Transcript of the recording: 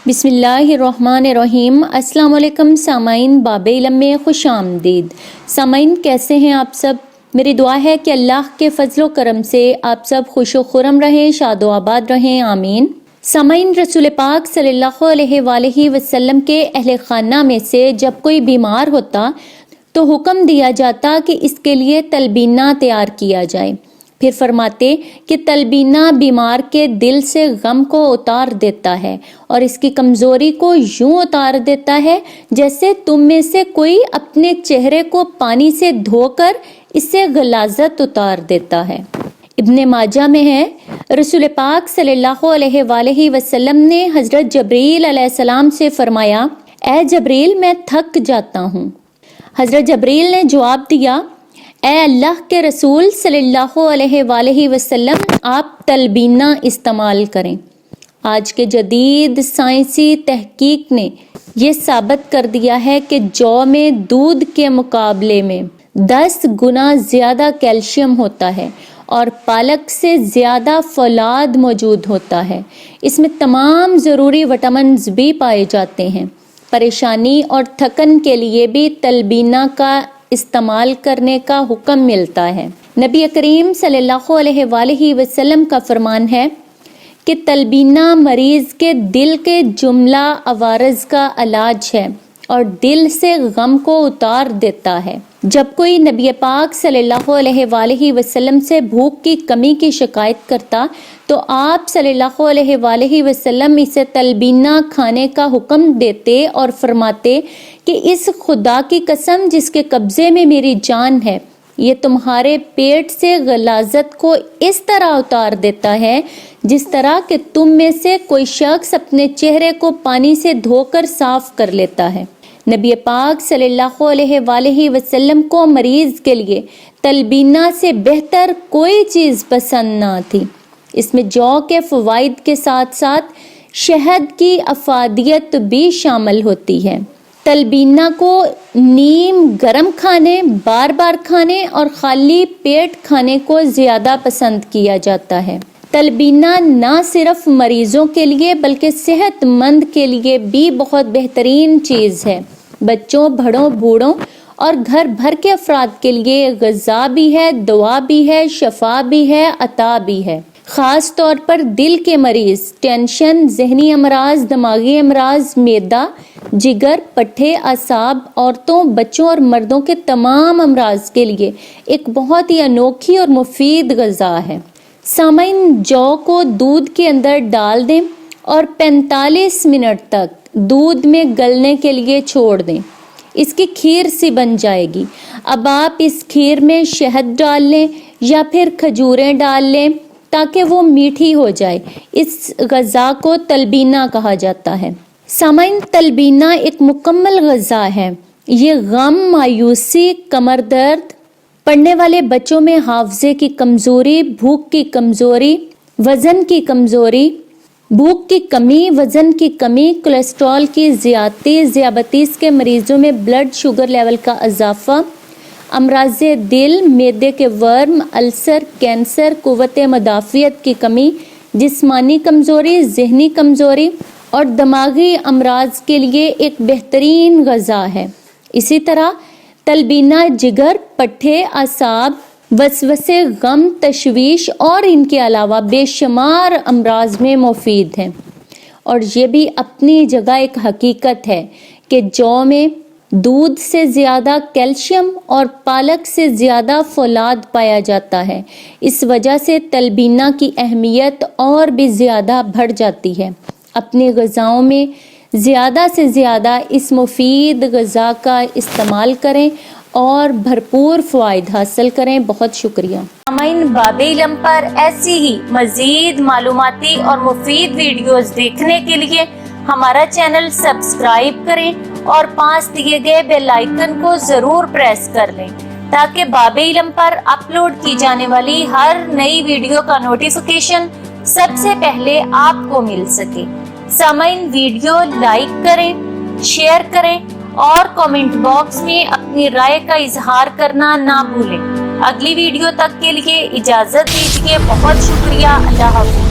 بسم اللہ الرحمن الرحیم۔ السلام علیکم سامعین، باب علم میں خوش آمدید۔ سامعین کیسے ہیں آپ سب؟ میری دعا ہے کہ اللہ کے فضل و کرم سے آپ سب خوش و خرم رہیں، شاد و آباد رہیں، آمین۔ سامعین، رسول پاک صلی اللہ علیہ وآلہ وسلم کے اہل خانہ میں سے جب کوئی بیمار ہوتا تو حکم دیا جاتا کہ اس کے لیے تلبینہ تیار کیا جائے۔ پھر فرماتے کہ تلبینہ بیمار کے دل سے غم کو اتار دیتا ہے اور اس کی کمزوری کو یوں اتار دیتا ہے جیسے تم میں سے کوئی اپنے چہرے کو پانی سے دھو کر اس سے غلاظت اتار دیتا ہے۔ ابن ماجہ میں ہے، رسول پاک صلی اللہ علیہ وآلہ وسلم نے حضرت جبریل علیہ السلام سے فرمایا، اے جبریل میں تھک جاتا ہوں۔ حضرت جبریل نے جواب دیا، اے اللہ کے رسول صلی اللہ علیہ وآلہ وسلم، آپ تلبینہ استعمال کریں۔ آج کے جدید سائنسی تحقیق نے یہ ثابت کر دیا ہے کہ جو میں دودھ کے مقابلے میں 10 گنا زیادہ کیلشیم ہوتا ہے اور پالک سے زیادہ فولاد موجود ہوتا ہے۔ اس میں تمام ضروری وٹامنز بھی پائے جاتے ہیں۔ پریشانی اور تھکن کے لیے بھی تلبینہ کا استعمال کرنے کا حکم ملتا ہے۔ نبی کریم صلی اللہ علیہ وآلہ وسلم کا فرمان ہے کہ تلبینہ مریض کے دل کے جملہ عوارض کا علاج ہے اور دل سے غم کو اتار دیتا ہے۔ جب کوئی نبی پاک صلی اللہ علیہ وآلہ وسلم سے بھوک کی کمی کی شکایت کرتا تو آپ صلی اللہ علیہ وآلہ وسلم اسے تلبینہ کھانے کا حکم دیتے اور فرماتے کہ اس خدا کی قسم جس کے قبضے میں میری جان ہے، یہ تمہارے پیٹ سے غلاظت کو اس طرح اتار دیتا ہے جس طرح کہ تم میں سے کوئی شخص اپنے چہرے کو پانی سے دھو کر صاف کر لیتا ہے۔ نبی پاک صلی اللہ علیہ وآلہ وسلم کو مریض کے لیے تلبینہ سے بہتر کوئی چیز پسند نہ تھی۔ اس میں جو کے فوائد کے ساتھ ساتھ شہد کی افادیت بھی شامل ہوتی ہے۔ تلبینہ کو نیم گرم کھانے، بار بار کھانے اور خالی پیٹ کھانے کو زیادہ پسند کیا جاتا ہے۔ تلبینہ نہ صرف مریضوں کے لیے بلکہ صحت مند کے لیے بھی بہت بہترین چیز ہے۔ بچوں، بڑوں، بوڑھوں اور گھر بھر کے افراد کے لیے غذا بھی ہے، دوا بھی ہے، شفا بھی ہے، عطا بھی ہے۔ خاص طور پر دل کے مریض، ٹینشن، ذہنی امراض، دماغی امراض، معدہ، جگر، پٹھے، اعصاب، عورتوں، بچوں اور مردوں کے تمام امراض کے لیے ایک بہت ہی انوکھی اور مفید غذا ہے۔ سامعین، جو کو دودھ کے اندر ڈال دیں اور 45 منٹ تک دودھ میں گلنے کے لیے چھوڑ دیں، اس کی کھیر سی بن جائے گی۔ اب آپ اس کھیر میں شہد ڈال لیں یا پھر کھجوریں ڈال لیں تاکہ وہ میٹھی ہو جائے۔ اس غذا کو تلبینہ کہا جاتا ہے۔ سامعین، تلبینہ ایک مکمل غذا ہے۔ یہ غم، مایوسی، کمر درد، پڑھنے والے بچوں میں حافظے کی کمزوری، بھوک کی کمزوری، وزن کی کمزوری، بھوک کی کمی، وزن کی کمی، کولیسٹرول کی زیادتی، ذیابیطس کے مریضوں میں بلڈ شوگر لیول کا اضافہ، امراض دل، معدے کے ورم، السر، کینسر، قوت مدافعت کی کمی، جسمانی کمزوری، ذہنی کمزوری اور دماغی امراض کے لیے ایک بہترین غذا ہے۔ اسی طرح تلبینہ جگر، پٹھے، اعصاب، وسوسے، غم، تشویش اور ان کے علاوہ بے شمار امراض میں مفید ہے۔ اور یہ بھی اپنی جگہ ایک حقیقت ہے کہ جو میں دودھ سے زیادہ کیلشیم اور پالک سے زیادہ فولاد پایا جاتا ہے۔ اس وجہ سے تلبینہ کی اہمیت اور بھی زیادہ بڑھ جاتی ہے۔ اپنی غذاؤں میں زیادہ سے زیادہ اس مفید غذا کا استعمال کریں اور بھرپور فوائد حاصل کریں۔ بہت شکریہ۔ سامعین، باب علم پر ایسی ہی مزید معلوماتی اور مفید ویڈیوز دیکھنے کے لیے ہمارا چینل سبسکرائب کریں اور پاس دیے گئے بیل آئیکن کو ضرور پریس کر لیں تاکہ باب علم پر اپلوڈ کی جانے والی ہر نئی ویڈیو کا نوٹیفیکیشن سب سے پہلے آپ کو مل سکے۔ سامعین، ویڈیو لائک کریں، شیئر کریں اور کامنٹ باکس میں اپنی رائے کا اظہار کرنا نہ بھولیں۔ اگلی ویڈیو تک کے لیے اجازت دیجیے۔ بہت شکریہ۔ اللہ حافظ۔